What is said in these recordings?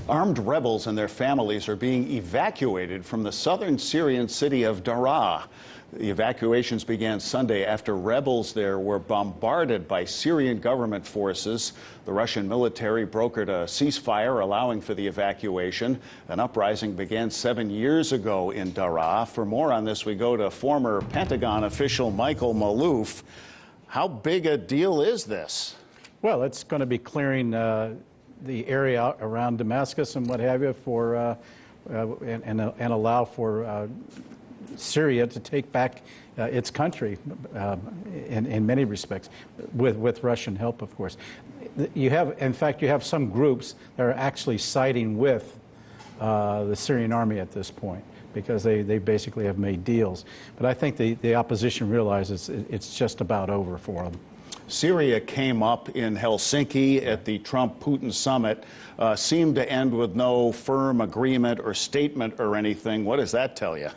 Armed rebels and their families are being evacuated from the southern Syrian city of Daraa. The evacuations began Sunday after rebels there were bombarded by Syrian government forces. The Russian military brokered a ceasefire allowing for the evacuation. An uprising began 7 years ago in Daraa. For more on this, we go to former Pentagon official Michael Maloof. How big a deal is this? Well, it's going to be clearing the area around Damascus and what have you for and allow for Syria to take back its country in many respects, with Russian help, of course. In fact, you have some groups that are actually siding with the Syrian army at this point, because they basically have made deals. But I think the opposition realizes it's just about over for them. Syria came up in Helsinki at the Trump-Putin summit, seemed to end with no firm agreement or statement or anything. What does that tell you?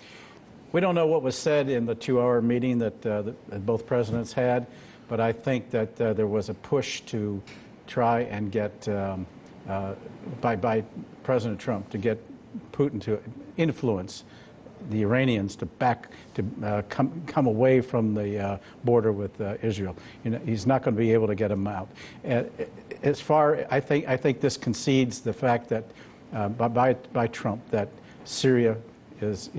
We don't know what was said in the 2-hour meeting that both presidents had, but I think that there was a push to try and get, by President Trump, to get Putin to influence the Iranians to come away from the border with Israel. You know, he's not going to be able to get them out. I think this concedes the fact that by Trump that Syria is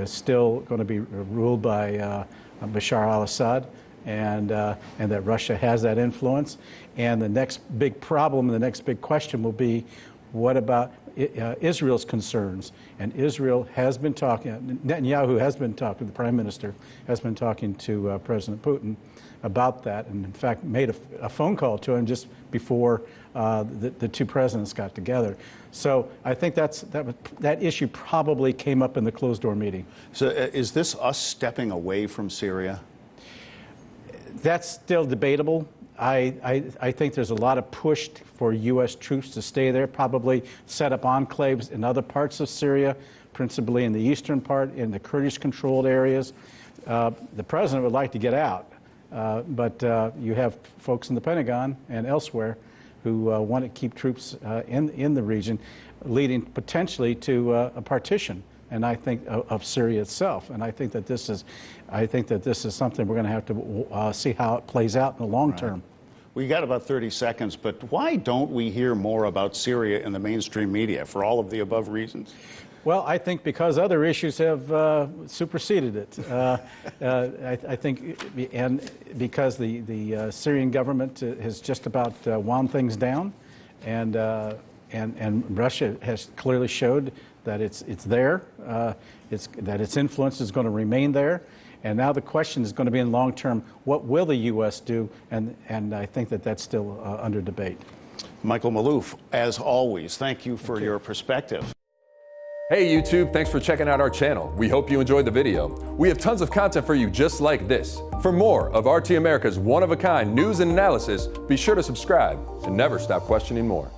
still going to be ruled by Bashar al-Assad, and that Russia has that influence. And the next big problem, the next big question will be, what about Israel's concerns? And Israel has been talking, Netanyahu has been talking, the Prime Minister has been talking to President Putin about that, and in fact made a phone call to him just before the two presidents got together. So I think that issue probably came up in the closed-door meeting. So is this us stepping away from Syria? That's still debatable. I think there's a lot of push for U.S. troops to stay there, probably set up enclaves in other parts of Syria, principally in the eastern part, in the Kurdish-controlled areas. The president would like to get out, but you have folks in the Pentagon and elsewhere who want to keep troops in the region, leading potentially to a partition, and I think of Syria itself. And I think that this is something we're going to have to see how it plays out in the long term. We got about 30 seconds, but why don't we hear more about Syria in the mainstream media for all of the above reasons? Well, I think because other issues have superseded it. I think, and because the Syrian government has just about wound things down, and Russia has clearly showed that it's there, that its influence is going to remain there. And now the question is going to be in long term, what will the U.S. do? And I think that's still under debate. Michael Maloof, as always, thank you for your perspective. Hey YouTube, thanks for checking out our channel. We hope you enjoyed the video. We have tons of content for you just like this. For more of RT America's one-of-a-kind news and analysis, be sure to subscribe and never stop questioning more.